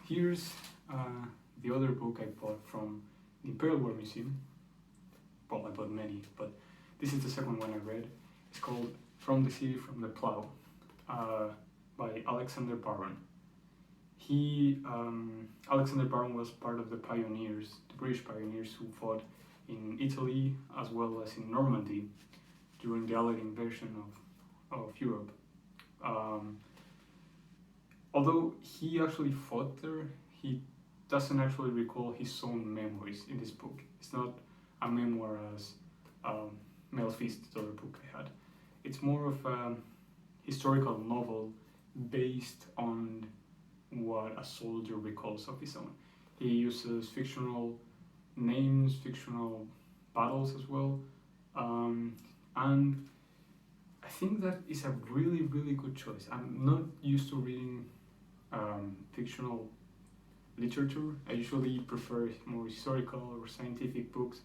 here's the other book I bought from the Imperial War Museum. Well, I bought many, but this is the second one I read. It's called From the Sea, from the Plough, by Alexander Barron. Alexander Barron was part of the pioneers, the British pioneers who fought in Italy as well as in Normandy during the Allied invasion of Europe. Although he actually fought there, he doesn't actually recall his own memories in this book. It's not a memoir as Mel's Feast, the other book I had. It's more of a historical novel based on what a soldier recalls of his own. He uses fictional names, fictional battles as well, and I think that is a really, really good choice. I'm not used to reading fictional literature. I usually prefer more historical or scientific books,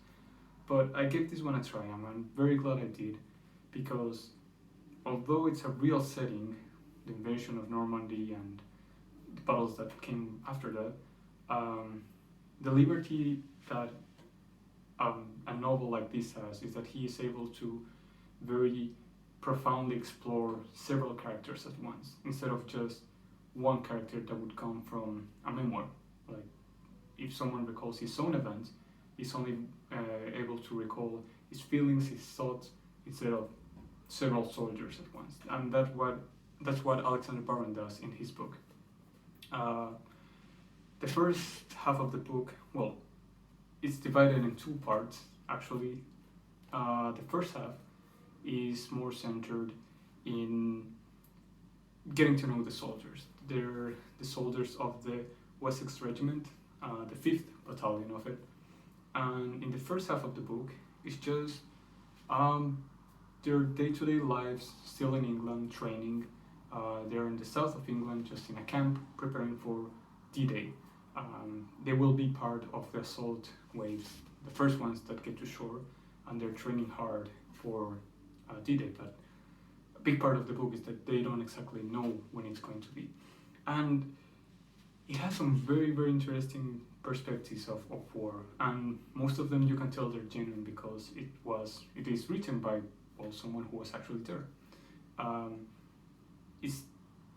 but I gave this one a try, and I'm very glad I did, because although it's a real setting, the invasion of Normandy and the battles that came after that, the liberty that a novel like this has is that he is able to very profoundly explore several characters at once, instead of just one character that would come from a memoir. Like, if someone recalls his own events, he's only able to recall his feelings, his thoughts, instead of several soldiers at once. And that's what Alexander Barron does in his book. The first half of the book, well, it's divided in two parts, actually. The first half is more centered in getting to know the soldiers. They're the soldiers of the Wessex Regiment, the 5th Battalion of it. And in the first half of the book, it's just their day-to-day lives still in England, training. They're in the south of England, just in a camp, preparing for D-Day. They will be part of the assault waves, the first ones that get to shore, and they're training hard for D-Day. But a big part of the book is that they don't exactly know when it's going to be. And it has some very, very interesting perspectives of war, and most of them you can tell they're genuine because it is written by someone who was actually there. It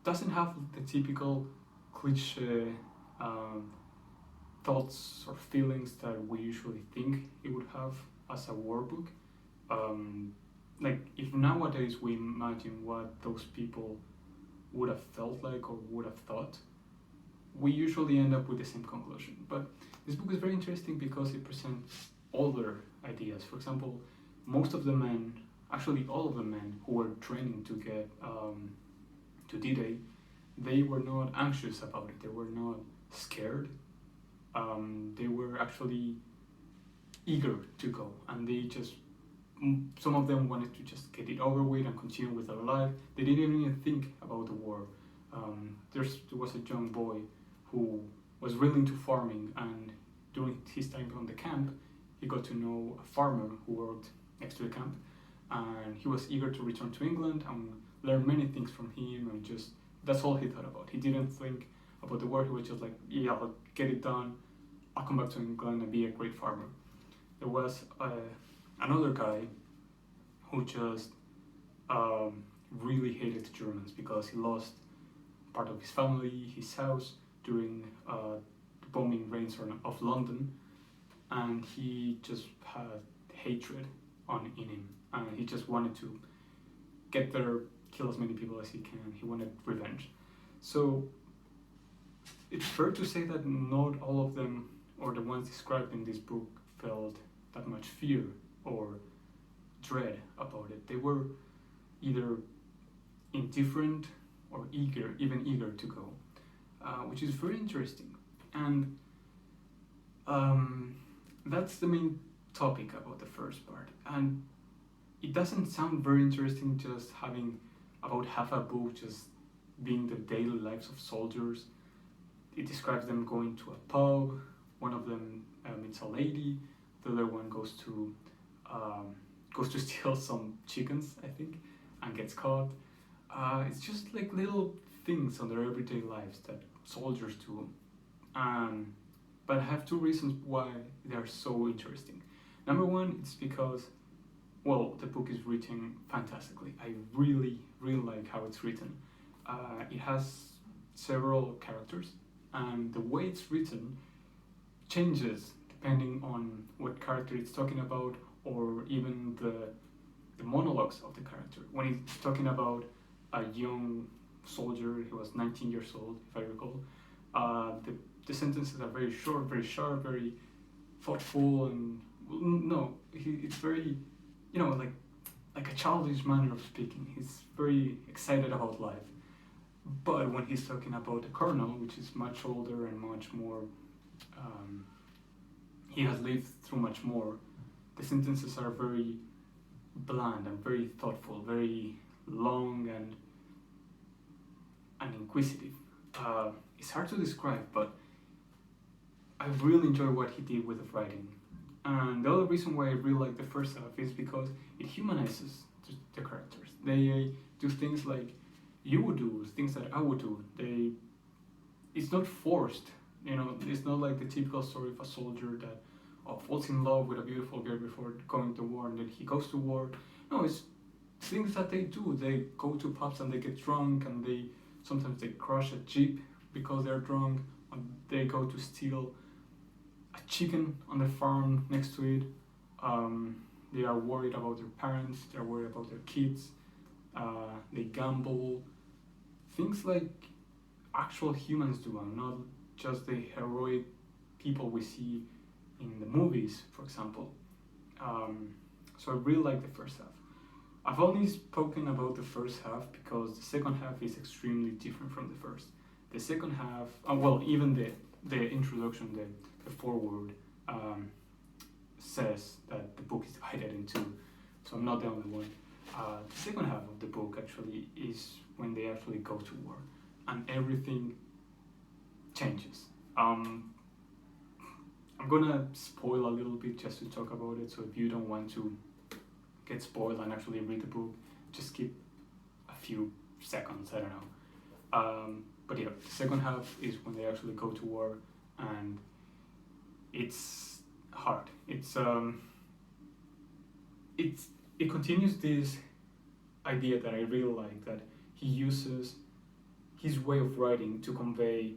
doesn't have the typical cliche thoughts or feelings that we usually think it would have as a war book. Like, if nowadays we imagine what those people would have felt like or would have thought, we usually end up with the same conclusion. But this book is very interesting because it presents older ideas. For example, most of the men, actually all of the men who were training to get to D-Day, they were not anxious about it. They were not scared. They were actually eager to go, and they just, some of them wanted to just get it over with and continue with their life. They didn't even think about the war. There was a young boy who was really into farming, and during his time on the camp, he got to know a farmer who worked next to the camp, and he was eager to return to England and learn many things from him, and just, that's all he thought about. He didn't think about the war. He was just like, yeah, I'll get it done, I'll come back to England and be a great farmer. There was another guy who just really hated the Germans because he lost part of his family, his house, during the bombing rains of London, and he just had hatred in him, and he just wanted to get there, kill as many people as he can. He wanted revenge. So it's fair to say that not all of them, or the ones described in this book, felt that much fear or dread about it. They were either indifferent or even eager to go, which is very interesting. And that's the main topic about the first part. And it doesn't sound very interesting just having about half a book just being the daily lives of soldiers. It describes them going to a pub, one of them meets a lady, the other one goes to steal some chickens, I think, and gets caught. It's just like little things on their everyday lives that soldiers do Um, but I have two reasons why they are so interesting. Number one, it's because, well, the book is written fantastically. I really, really like how it's written. It has several characters, and the way it's written changes depending on what character it's talking about, or even the monologues of the character. When he's talking about a young soldier, he was 19 years old, if I recall, the sentences are very short, very sharp, very thoughtful, and no, it's very, like a childish manner of speaking. He's very excited about life. But when he's talking about the colonel, which is much older and much more, um, he has lived through much more, the sentences are very bland and very thoughtful, very long and inquisitive. It's hard to describe, but I really enjoy what he did with the writing. And the other reason why I really like the first half is because it humanizes the characters. They do things like you would do, things that I would do. It's not forced. It's not like the typical story of a soldier that falls in love with a beautiful girl before going to war and then he goes to war. No, it's things that they do. They go to pubs and they get drunk, and sometimes they crush a jeep because they're drunk, and they go to steal a chicken on the farm next to it. They are worried about their parents. They're worried about their kids. They gamble. Things like actual humans do, and not just the heroic people we see in the movies, for example. So I really like the first half. I've only spoken about the first half because the second half is extremely different from the first. The second half, even the introduction, the foreword, says that the book is divided in two, so I'm not the only one. The second half of the book actually is when they actually go to war, and everything changes. I'm gonna spoil a little bit just to talk about it, so if you don't want to get spoiled and actually read the book, just skip a few seconds, I don't know. But yeah, the second half is when they actually go to war, and it's hard. It continues this idea that I really like, that he uses his way of writing to convey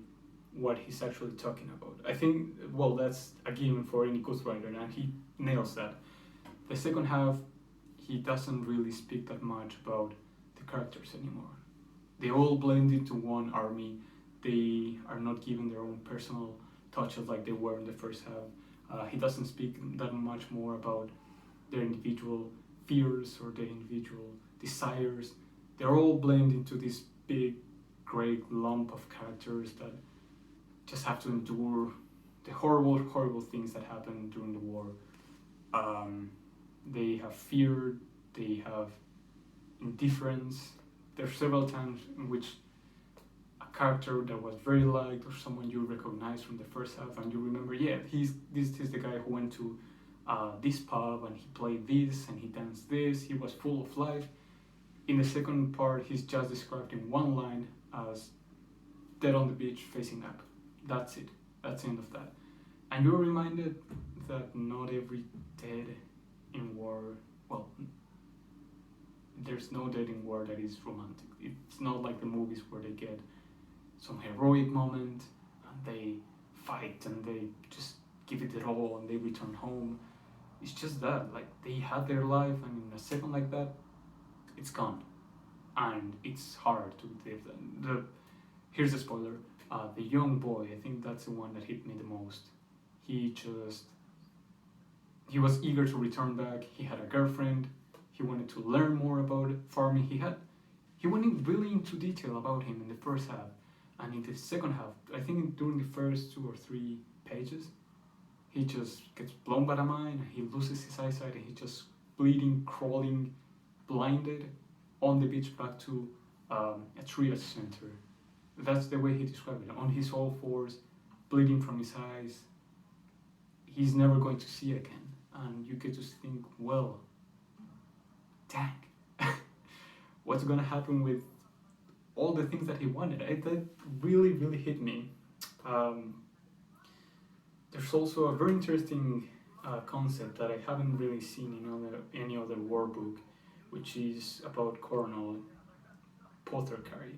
what he's actually talking about. I think, that's a given for any ghostwriter, and he nails that. The second half, he doesn't really speak that much about the characters anymore. They all blend into one army. They are not given their own personal touches like they were in the first half. He doesn't speak that much more about their individual fears or their individual desires. They're all blend into this big, great lump of characters that just have to endure the horrible, horrible things that happen during the war. They have fear, they have indifference. There are several times in which a character that was very liked, or someone you recognize from the first half, and you remember, this is the guy who went to this pub and he played this and he danced this, he was full of life. In the second part, he's just described in one line as dead on the beach facing up. That's it. That's the end of that. And you're reminded that not every dead in war, there's no dead in war that is romantic. It's not like the movies where they get some heroic moment and they fight and they just give it their all and they return home. It's just that, like, they had their life, and in a second like that, it's gone. And it's hard to live that. Here's a spoiler. The young boy, I think that's the one that hit me the most. He was eager to return back. He had a girlfriend. He wanted to learn more about farming. He went really into detail about him in the first half. And in the second half, I think during the first 2 or 3 pages, he just gets blown by the mind, and he loses his eyesight, and he's just bleeding, crawling, blinded on the beach back to a triage center. That's the way he described it. On his all fours, bleeding from his eyes. He's never going to see again. And you get to think, well, dang, what's going to happen with all the things that he wanted? That really, really hit me. There's also a very interesting concept that I haven't really seen in any other war book, which is about Colonel Pottercarry.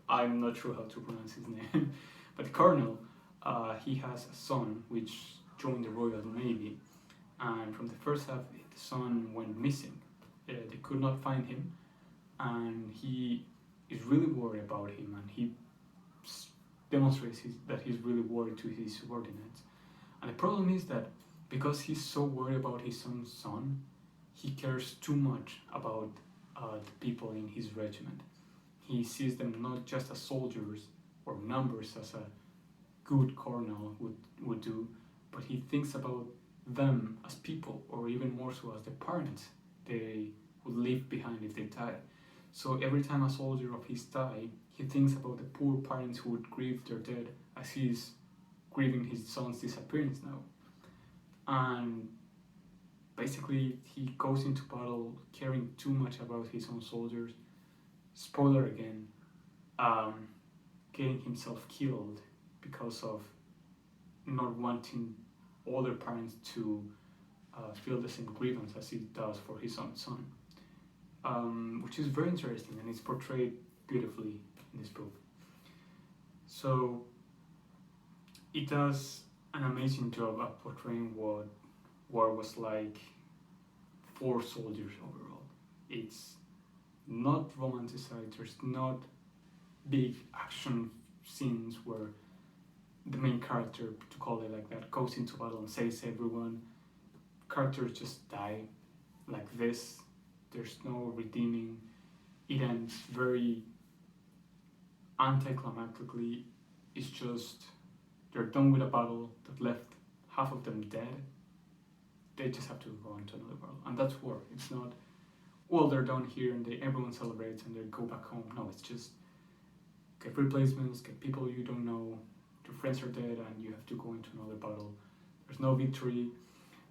I'm not sure how to pronounce his name, but Colonel, he has a son which joined the Royal Navy, and from the first half, the son went missing. They could not find him, and he is really worried about him, and he demonstrates that he's really worried to his subordinates. And the problem is that because he's so worried about his own son, he cares too much about the people in his regiment. He sees them not just as soldiers or numbers as a good colonel would do, but he thinks about them as people, or even more so as the parents they would leave behind if they die. So every time a soldier of his die, he thinks about the poor parents who would grieve their dead as he's grieving his son's disappearance now. And basically, he goes into battle caring too much about his own soldiers. Spoiler again, getting himself killed because of not wanting other parents to feel the same grievance as he does for his own son, which is very interesting, and it's portrayed beautifully in this book. So it does an amazing job at portraying what war was like for soldiers overall. It's not romanticized, there's not big action scenes where the main character, to call it like that, goes into battle and saves everyone. Characters just die like this. There's no redeeming. It ends very anticlimactically. It's just they're done with a battle that left half of them dead. They just have to go on to another battle, and that's war. It's not, well, they're done here and everyone celebrates and they go back home. No, it's just get replacements, get people you don't know, your friends are dead, and you have to go into another battle. There's no victory,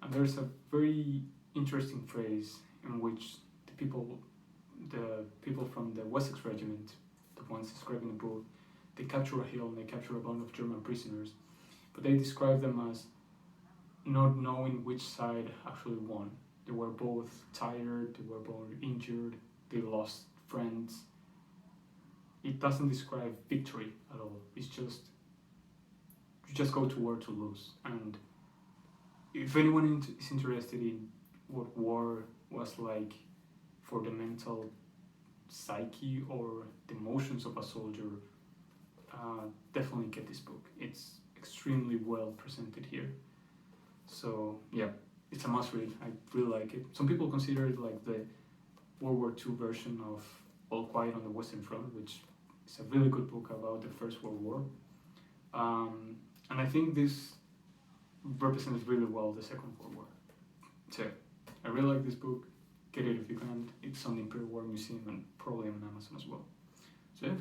and there's a very interesting phrase in which the people from the Wessex regiment, the ones described in the book, they capture a hill and they capture a bunch of German prisoners, but they describe them as not knowing which side actually won. They were both tired, they were both injured, they lost friends. It doesn't describe victory at all. It's just, you just go to war to lose. And if anyone is interested in what war was like for the mental psyche or the emotions of a soldier, definitely get this book. It's extremely well presented here. So yeah, it's a must read. I really like it. Some people consider it like the World War II version of All Quiet on the Western Front, which is a really good book about the First World War. And I think this represents really well the Second World War. So I really like this book. Get it if you can. It's on the Imperial War Museum and probably on Amazon as well. So yeah.